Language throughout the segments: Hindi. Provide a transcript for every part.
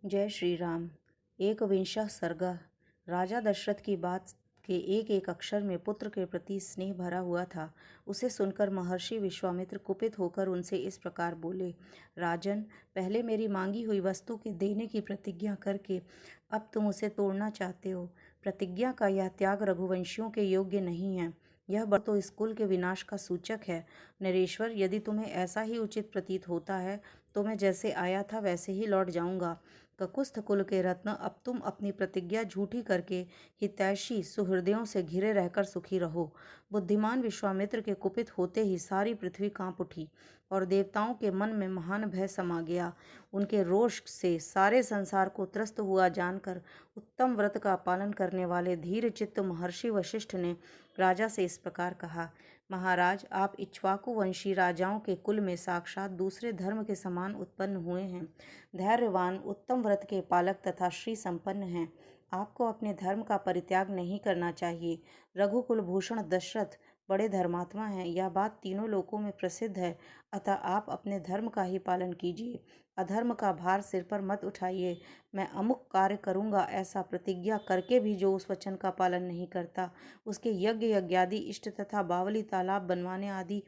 जय श्री राम। एक विंशः सर्गा। राजा दशरथ की बात के एक एक अक्षर में पुत्र के प्रति स्नेह भरा हुआ था। उसे सुनकर महर्षि विश्वामित्र कुपित होकर उनसे इस प्रकार बोले, राजन, पहले मेरी मांगी हुई वस्तु के देने की प्रतिज्ञा करके अब तुम उसे तोड़ना चाहते हो। प्रतिज्ञा का यह त्याग रघुवंशियों के योग्य नहीं है। यह बात तो इस कुल के विनाश का सूचक है। नरेश्वर, यदि तुम्हें ऐसा ही उचित प्रतीत होता है तो मैं जैसे आया था वैसे ही लौट जाऊंगा। ककुस्थ कुल के रत्न, अब तुम अपनी प्रतिज्ञा झूठी करके हितैषी सुहृदयों से घिरे रहकर सुखी रहो। बुद्धिमान विश्वामित्र के कुपित होते ही सारी पृथ्वी कांप उठी और देवताओं के मन में महान भय समा गया। उनके रोष से सारे संसार को त्रस्त हुआ जानकर उत्तम व्रत का पालन करने वाले धीर चित्त महर्षि वशिष्ठ ने राजा से इस प्रकार कहा, महाराज, आप इक्ष्वाकु वंशी राजाओं के कुल में साक्षात दूसरे धर्म के समान उत्पन्न हुए हैं। धैर्यवान, उत्तम व्रत के पालक तथा श्री संपन्न हैं। आपको अपने धर्म का परित्याग नहीं करना चाहिए। रघुकुल भूषण दशरथ बड़े धर्मात्मा हैं, यह बात तीनों लोकों में प्रसिद्ध है। अतः आप अपने धर्म का ही पालन कीजिए। अधर्म का भार सिर पर मत उठाइए। मैं अमुक कार्य करूँगा ऐसा प्रतिज्ञा करके भी जो उस वचन का पालन नहीं करता, उसके यज्ञ यज्ञादि इष्ट तथा बावली तालाब बनवाने आदि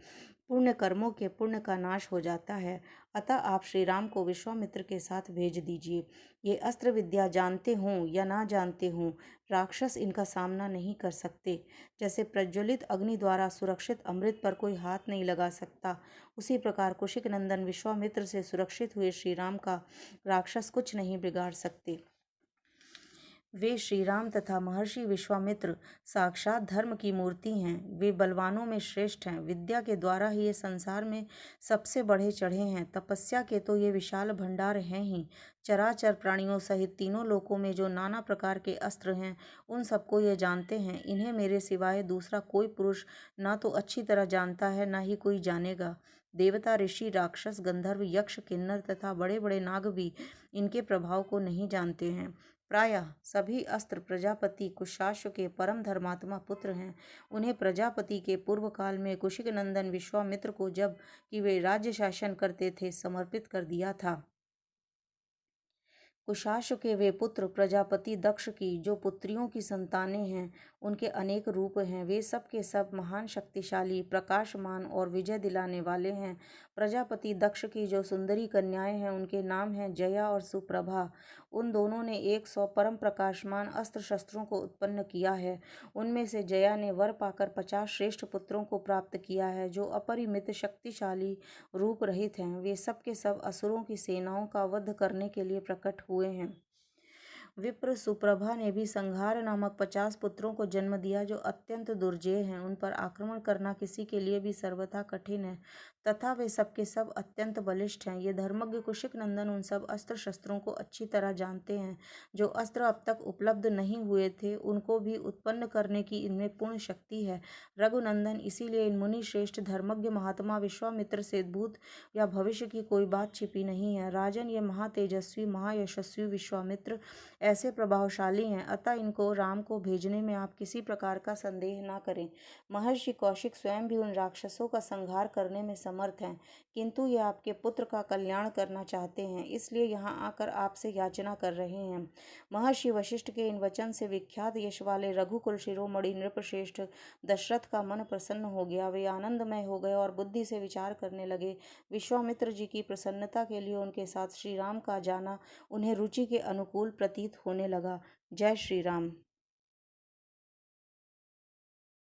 पुण्य कर्मों के पुण्य का नाश हो जाता है। अतः आप श्री राम को विश्वामित्र के साथ भेज दीजिए। ये अस्त्र विद्या जानते हों या ना जानते हों, राक्षस इनका सामना नहीं कर सकते। जैसे प्रज्वलित अग्नि द्वारा सुरक्षित अमृत पर कोई हाथ नहीं लगा सकता, उसी प्रकार कुशिक नंदन विश्वामित्र से सुरक्षित हुए श्री राम का राक्षस कुछ नहीं बिगाड़ सकते। वे श्री राम तथा महर्षि विश्वामित्र साक्षात धर्म की मूर्ति हैं। वे बलवानों में श्रेष्ठ हैं। विद्या के द्वारा ही ये संसार में सबसे बढ़े चढ़े हैं। तपस्या के तो ये विशाल भंडार हैं ही। चराचर प्राणियों सहित तीनों लोकों में जो नाना प्रकार के अस्त्र हैं, उन सबको ये जानते हैं। इन्हें मेरे सिवाय दूसरा कोई पुरुष ना तो अच्छी तरह जानता है, ना ही कोई जानेगा। देवता, ऋषि, राक्षस, गंधर्व, यक्ष, किन्नर तथा बड़े बड़े नाग भी इनके प्रभाव को नहीं जानते हैं। प्रायः सभी अस्त्र प्रजापति कुशाश्व के परम धर्मात्मा पुत्र हैं। उन्हें प्रजापति के पूर्व काल में कुशिक नंदन विश्वामित्र को, जब कि वे राज्य शासन करते थे, समर्पित कर दिया था। कुशाश्व के वे पुत्र प्रजापति दक्ष की जो पुत्रियों की संतानें हैं, उनके अनेक रूप हैं। वे सब के सब महान शक्तिशाली, प्रकाशमान और विजय दिलाने वाले हैं। प्रजापति दक्ष की जो सुंदरी कन्याएं हैं, उनके नाम हैं जया और सुप्रभा। उन दोनों ने 100 परम प्रकाशमान अस्त्र शस्त्रों को उत्पन्न किया है। उनमें से जया ने वर पाकर 50 श्रेष्ठ पुत्रों को प्राप्त किया है, जो अपरिमित शक्तिशाली रूप रहित हैं। वे सब के सब असुरों की सेनाओं का वध करने के लिए प्रकट हुए हैं। विप्र सुप्रभा ने भी संहार नामक 50 पुत्रों को जन्म दिया, जो अत्यंत दुर्जेय हैं। उन पर आक्रमण करना किसी के लिए भी सर्वथा कठिन है, तथा वे सब के सब अत्यंत बलिष्ठ हैं। ये धर्मज्ञ कुशिक नंदन उन सब अस्त्र शस्त्रों को अच्छी तरह जानते हैं। जो अस्त्र अब तक उपलब्ध नहीं हुए थे, उनको भी उत्पन्न करने की इनमें पूर्ण शक्ति है। रघुनंदन, इसीलिए इन मुनि श्रेष्ठ धर्मज्ञ महात्मा विश्वामित्र से भूत या भविष्य की कोई बात छिपी नहीं है। राजन, ये महातेजस्वी महायशस्वी विश्वामित्र ऐसे प्रभावशाली हैं, अतः इनको राम को भेजने में आप किसी प्रकार का संदेह ना करें। महर्षि कौशिक स्वयं भी उन राक्षसों का संहार करने में समर्थ हैं, किंतु ये आपके पुत्र का कल्याण करना चाहते हैं, इसलिए यहाँ आकर आपसे याचना कर रहे हैं। महर्षि वशिष्ठ के इन वचन से विख्यात यश वाले रघुकुल शिरोमणि नृपश्रेष्ठ दशरथ का मन प्रसन्न हो गया। वे आनंदमय हो गए और बुद्धि से विचार करने लगे। विश्वामित्र जी की प्रसन्नता के लिए उनके साथ श्री राम का जाना उन्हें रुचि के अनुकूल प्रतीत होने लगा। जय श्री राम।